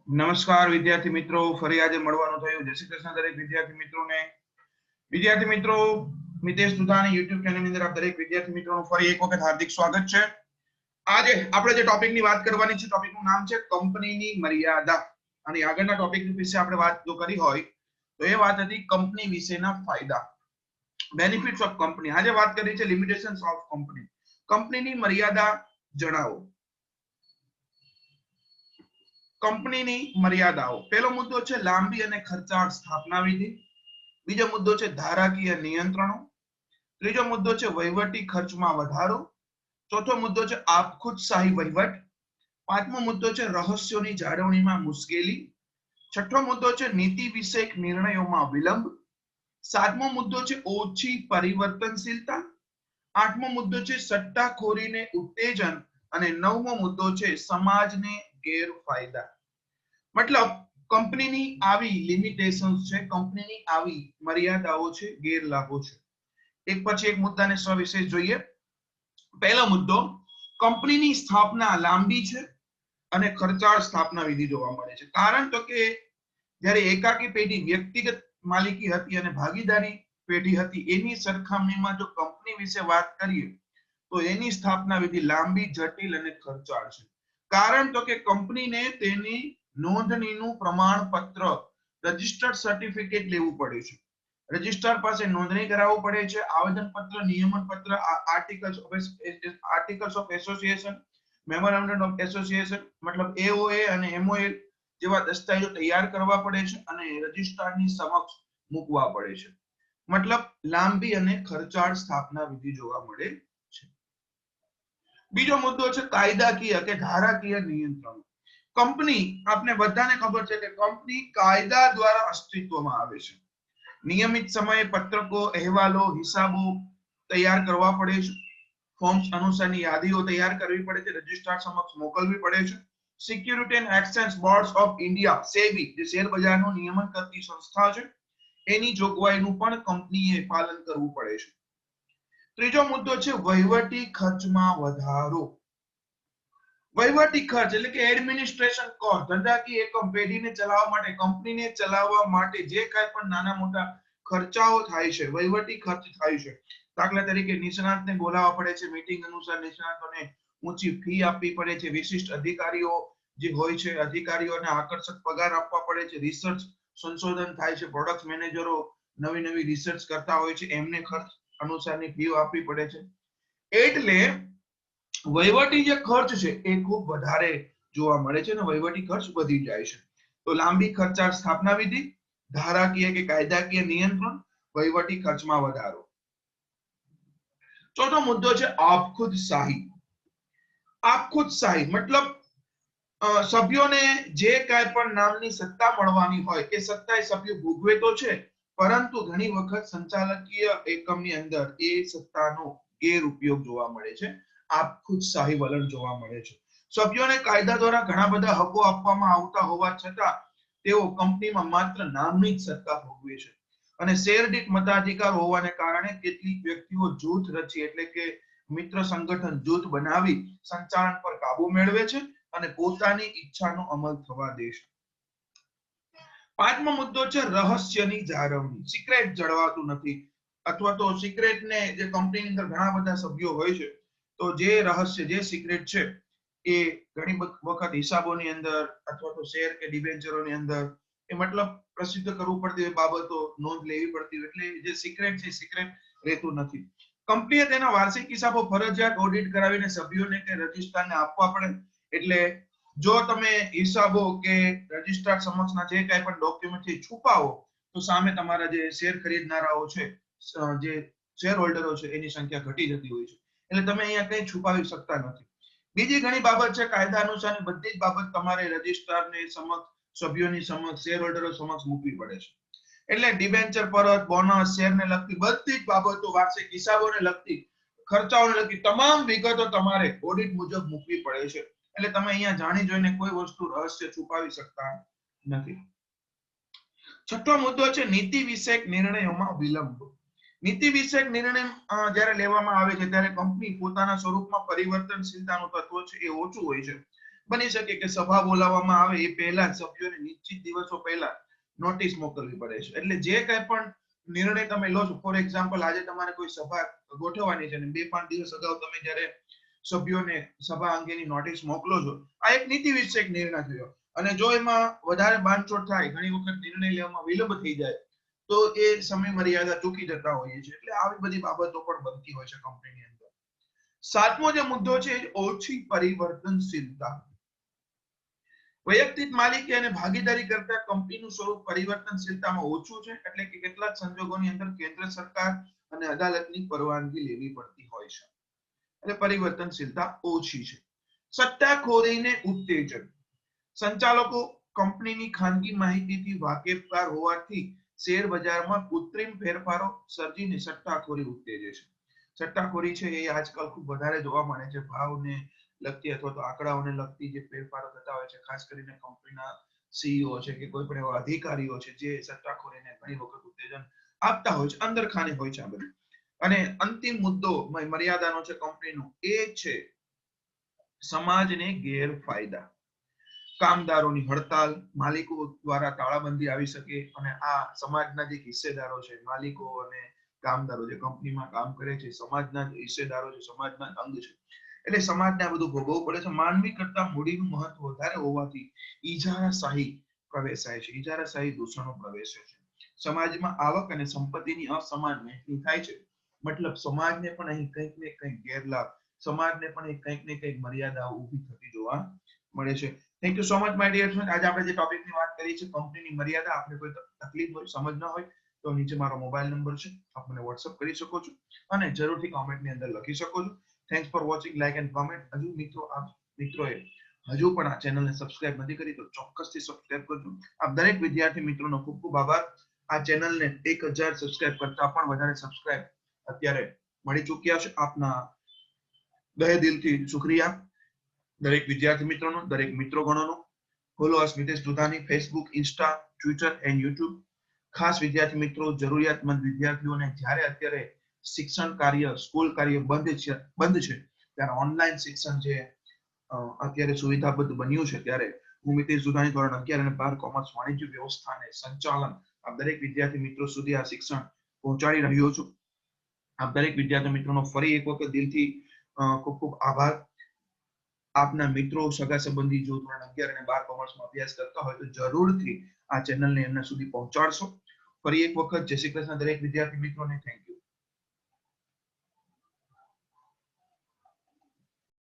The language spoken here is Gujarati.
નમસ્કાર વિદ્યાર્થી મિત્રો, ફરી આજે મળવાનું થયું. જય શ્રી કૃષ્ણ દરેક વિદ્યાર્થી મિત્રોને. વિદ્યાર્થી મિત્રો, મિતેશ દુધાણી યુટ્યુબ ચેનલની અંદર આપ દરેક વિદ્યાર્થી મિત્રોનું ફરી એક વખત હાર્દિક સ્વાગત છે. આજે આપણે જે ટોપિકની વાત કરવાની છે, ટોપિકનું નામ છે કંપનીની મર્યાદા. અને આગળના ટોપિક વિશે આપણે વાત જો કરી હોય તો એ વાત હતી કંપની વિશેના ફાયદા, બેનિફિટ્સ ઓફ કંપની. આજે વાત કરી છે લિમિટેશન્સ ઓફ કંપની. કંપનીની મર્યાદા જણાવો. કંપનીની મર્યાદાઓ. પહેલો મુદ્દો છે લાંબી અને ખર્ચાળ સ્થાપના વિધિ. બીજો મુદ્દો છે ધારાકીય નિયંત્રણો. ત્રીજો મુદ્દો છે વહીવટી ખર્ચમાં વધારો. ચોથો મુદ્દો છે આપખુદશાહી વહીવટ. પાંચમો મુદ્દો છે રહસ્યોની જાળવણીમાં મુશ્કેલી. છઠ્ઠો મુદ્દો છે નીતિ વિષયક નિર્ણયોમાં વિલંબ. સાતમો મુદ્દો છે ઓછી પરિવર્તનશીલતા. આઠમો મુદ્દો છે સટ્ટાખોરીને ઉત્તેજન. અને નવમો મુદ્દો છે સમાજને ગેરફાયદા. મતલબ કંપનીની આવી લિમિટેશન્સ છે, કંપનીની આવી મર્યાદાઓ છે, ગેરલાભો છે. એક પછી એક મુદ્દાને સવિશેષ જોઈએ. પહેલો મુદ્દો, કંપનીની સ્થાપના લાંબી છે અને ખર્ચાળ સ્થાપના વિધિ જોવા મળે છે. કારણ તો કે જ્યારે એકાકી પેઢી વ્યક્તિગત માલિકી હતી અને ભાગીદારી પેઢી હતી, એની સરખામણીમાં જો કંપની વિશે વાત કરીએ તો એની સ્થાપના વિધિ લાંબી, જટિલ અને ખર્ચાળ છે. કારણ તો કે કંપનીને તેની નોંધણીનું પ્રમાણપત્ર, રજિસ્ટર્ડ સર્ટિફિકેટ લેવું પડે છે. રજિસ્ટ્રાર પાસે નોંધણી કરાવવું પડે છે. આવેદન પત્ર, નિયમન પત્ર, articles of association, memorandum of association મતલબ એઓએ અને એમઓએ જેવા દસ્તાવેજો તૈયાર કરવા પડે છે અને રજિસ્ટ્રારની સમક્ષ મૂકવા પડે છે. મતલબ લાંબી અને ખર્ચાળ સ્થાપના વિધિ જોવા મળે છે. બીજો મુદ્દો છે કાયદાકીય કે ધારાકીય નિયંત્રણ. કંપની, આપને બધાને ખબર છે કે કંપની કાયદા દ્વારા અસ્તિત્વમાં આવે છે. નિયમિત સમયે પત્રકો, અહેવાલો, હિસાબો તૈયાર કરવા પડે છે. ફોર્મ્સ અનુસારની યાદીઓ તૈયાર કરવી પડે છે, રજિસ્ટ્રાર સમક્ષ મોકલવી પડે છે. Security and exchange boards of India, SEBI, જે શેર બજારનું નિયમન કરતી સંસ્થા છે, એની જોગવાઈનું પણ કંપનીએ પાલન કરવું પડે છે. ત્રીજો મુદ્દો છે વહીવટી ખર્ચમાં વધારો. વહીવટી ખર્ચ એટલે કે એડમિનિસ્ટ્રેશન કોસ્ટ, ધંધાકીય એકમ પેઢીને ચલાવવા માટે, કંપનીને ચલાવવા માટે જે કાંઈ પણ નાના મોટા ખર્ચાઓ થાય છે, વહીવટી ખર્ચ થાય છે. દાખલા તરીકે નિષ્ણાતને બોલાવવા પડે છે, મીટિંગ અનુસાર નિષ્ણાતોને ઊંચી ફી આપવી પડે છે, વિશિષ્ટ અધિકારીઓ જે હોય છે, અધિકારીઓને આકર્ષક પગાર આપવા પડે છે, રિસર્ચ સંશોધન થાય છે, પ્રોડક્ટ મેનેજરો નવી નવી રિસર્ચ કરતા હોય છે, એમને ખર્ચ અનુસારની ફી આપવી પડે છે. એટલે વહીવટી જે ખર્ચ છે એ ખૂબ વધારે જોવા મળે છે અને વહીવટી ખર્ચ વધી જાય છે. તો લાંબી ખર્ચાળ સ્થાપના વિધિ, ધારાકીય કે કાયદાકીય નિયંત્રણ, વહીવટી ખર્ચમાં વધારો. ચોથો મુદ્દો છે આપખુદશાહી. આપખુદશાહી મતલબ સભ્યોને જે કાંઈ પણ નામની સત્તા મળવાની હોય એ સત્તા એ સભ્યો ભોગવે તો છે, પરંતુ ઘણી વખત સંચાલકીય એકમની અંદર એ સત્તાનો ગેરઉપયોગ જોવા મળે છે. આપખુદશાહી વલણ જોવા મળે છે. સભ્યોને કાયદા દ્વારા ઘણા બધા હકો આપવામાં આવતા હોવા છતાં તેઓ કંપનીમાં માત્ર નામની જ સત્તા ભોગવે છે. અને શેર દીઠ મતાધિકાર હોવાને કારણે કેટલીક વ્યક્તિઓ જૂથ રચી એટલે કે મિત્ર સંગઠન જૂથ બનાવી સંચાલન પર કાબુ મેળવે છે અને પોતાની ઈચ્છાનો અમલ થવા દે છે. પાંચમો મુદ્દો છે રહસ્યની જાળવણી. સિક્રેટ જળવાતું નથી, અથવા તો સિક્રેટને જે કંપનીની અંદર ઘણા બધા સભ્યો હોય છે તો જે રહસ્ય, જે સિક્રેટ છે એ ઘણી વખત હિસાબોની અંદર અથવા તો શેર કે ડિબેન્ચરોની અંદર એ મતલબ પ્રસિદ્ધ કરવું પડતી હોય બાબતો, નોંધ લેવી પડતી હોય, એટલે જે સિક્રેટ છે સિક્રેટ રહેતું નથી. કંપનીએ તેના વાર્ષિક હિસાબો ફરજિયાત ઓડિટ કરાવીને સભ્યોને કે રજિસ્ટ્રારને આપવા પડે. એટલે જો તમે હિસાબો કે રજિસ્ટ્રાર સમક્ષના જે કાંઈ પણ ડોક્યુમેન્ટ છે છુપાવો તો સામે તમારા જે શેર ખરીદનારાઓ છે, જે શેર હોલ્ડરો છે, એની સંખ્યા ઘટી જતી હોય છે. એટલે તમે અહીંયા કંઈ છુપાવી શકતા નથી. બીજી ઘણી બાબત છે, કાયદા અનુસારની બધી જ બાબત તમારે રજિસ્ટ્રારને સમક્ષ, સભ્યોની સમક્ષ, શેર હોલ્ડરો સમક્ષ મૂકવી પડે છે. એટલે ડિબેન્ચર પરત, બોનસ, શેરને લગતી બધી જ બાબતો, વાર્ષિક હિસાબોને લગતી, ખર્ચાઓને લગતી તમામ વિગતો તમારે ઓડિટ મુજબ મૂકવી પડે છે. એટલે તમે અહીંયા જાણી જોઈને કોઈ વસ્તુ રહસ્ય છુપાવી શકતા નથી. છઠ્ઠો મુદ્દો છે નીતિ વિષયક નિર્ણયોમાં વિલંબ. નીતિ વિષયક નિર્ણય જ્યારે લેવામાં આવે છે ત્યારે કંપની પોતાના સ્વરૂપમાં પરિવર્તનશીલતાનું તત્વ છે એ ઓછું હોય છે. બની શકે કે સભા બોલાવવામાં આવે એ પહેલા જ સભ્યોને નિશ્ચિત દિવસો પહેલા નોટિસ મોકલવી પડે છે. એટલે જે કંઈ પણ નિર્ણય તમે લો છો, ફોર એક્ઝામ્પલ આજે તમારે કોઈ સભા ગોઠવવાની છે અને 2-5 દિવસ અગાઉ તમે જ્યારે સભ્યોને સભા અંગેની નોટિસ મોકલો છો, આ એક નીતિ વિષયક નિર્ણય થયો અને જો એમાં વધારે બાંધછોડ થાય, ઘણી વખત નિર્ણય લેવામાં વિલંબ થઈ જાય તો એ સમય મર્યાદા ચૂકી જતા હોઈએ છીએ. એટલે આવી બધી બાબતો પણ બનતી હોય છે કંપનીની અંદર. 7મો જે મુદ્દો છે એ ઓછી પરિવર્તનશીલતા. વૈયક્તિક માલિકી અને ભાગીદારી કરતા કંપનીનું સ્વરૂપ પરિવર્તનશીલતામાં ઓછું છે. એટલે કે કેટલાક સંજોગોની અંદર કેન્દ્ર સરકાર અને અદાલતની પરવાનગી લેવી પડતી હોય છે. એટલે પરિવર્તનશીલતા ઓછી છે. સટ્ટાખોરીને ઉત્તેજન. સંચાલકો કંપનીની ખાનગી માહિતીથી વાકેફદાર હોવાથી શેર બજારમાં કૃત્રિમ ફેરફારો સર્જીને સટ્ટાખોરી ઉત્તેજે છે. સટ્ટાખોરી છે એ આજકાલ ખૂબ વધારે જોવા મળે છે. ભાવને લગતી અથવા તો આંકડાઓને લગતી જે ફેરફારો થતા હોય છે, ખાસ કરીને કંપનીના સીઈઓ છે કે કોઈ પણ એવા અધિકારીઓ છે જે સટ્ટાખોરીને ઘણી વખત ઉત્તેજન આપતા હોય છે. અંદર ખાને હોય છે આ બધું. અને અંતિમ મુદ્દો મર્યાદાનો છે કંપનીનો, એ છે સમાજને ગેરફાયદા. કામદારોની હડતાલ, માલિકો દ્વારા તાળાબંધી આવી શકે અને આ સમાજના જે હિસ્સેદારો છે, માલિકો અને કામદારો જે કંપનીમાં કામ કરે છે, સમાજના હિસ્સેદારો છે, સમાજના અંગ છે, એટલે સમાજને આ બધું ભોગવવું પડે છે. માનવી કરતા મૂડીનું મહત્વ વધારે હોવાથી ઈજારાશાહી પ્રવેશાય છે, ઈજારાશાહી દૂષણો પ્રવેશે છે. સમાજમાં આવક અને સંપત્તિની અસમાન વહેંચણી થાય છે. મતલબ સમાજને પણ અહીં કંઈક ને કંઈક ગેરલાભ, સમાજને પણ અહીં કંઈક ને કંઈક મર્યાદાઓ ઊભી થતી જોવા મળે છે. Thank you so much my dear friend. આજે આપણે જે ટોપિકની વાત કરી છે કંપનીની મર્યાદા, આપણે કોઈ તકલીફ હોય, સમજ ન હોય તો નીચે મારો મોબાઈલ નંબર છે, આપ મને WhatsApp કરી શકો છો અને જરૂરથી કોમેન્ટની અંદર લખી શકો છો. Thanks for watching, like and comment. હજુ મિત્રોએ હજુ પણ આ ચેનલને સબસ્ક્રાઇબ નથી કરી તો ચોક્કસથી સબસ્ક્રાઇબ કરજો. આપ દરેક વિદ્યાર્થી મિત્રોનો ખૂબ ખૂબ આભાર. આ ચેનલને 1000 સબસ્ક્રાઇબ કરતા પણ વધારે સબસ્ક્રાઇબ અત્યારે મળી ચૂક્યા છે. આપના દહે દિલથી શુક્રિયા દરેક વિદ્યાર્થી મિત્રોનો, દરેક મિત્રોગણોનો. Follow us Mitesh Dudhani, Facebook, Insta, Twitter and YouTube. ખાસ વિદ્યાર્થી મિત્રો, જરૂરિયાતમંદ વિદ્યાર્થીઓને જ્યારે અત્યારે શિક્ષણ કાર્ય, સ્કૂલ કાર્ય બંધ છે ત્યારે ઓનલાઈન શિક્ષણ જે અત્યારે સુવિધાબદ્ધ બન્યું છે, ત્યારે હું મિતેશ દુધાની ધોરણ 11 અને 12 કોમર્સ વાણિજ્ય વ્યવસ્થા અને સંચાલન આ દરેક વિદ્યાર્થી મિત્રો સુધી આ શિક્ષણ પહોંચાડી રહ્યો છું. આપ દરેક વિદ્યાર્થી મિત્રોનો ફરી એક વખત દિલથી ખૂબ ખૂબ આભાર. આપના મિત્રો, સગા સંબંધી જો ધોરણ 11 અને 12 કોમર્સમાં અભ્યાસ કરતા હોય તો જરૂરથી આ ચેનલને એમના સુધી પહોંચાડશો. ફરી એક વખત જય શ્રી કૃષ્ણ દરેક વિદ્યાર્થી મિત્રોને. Thank you.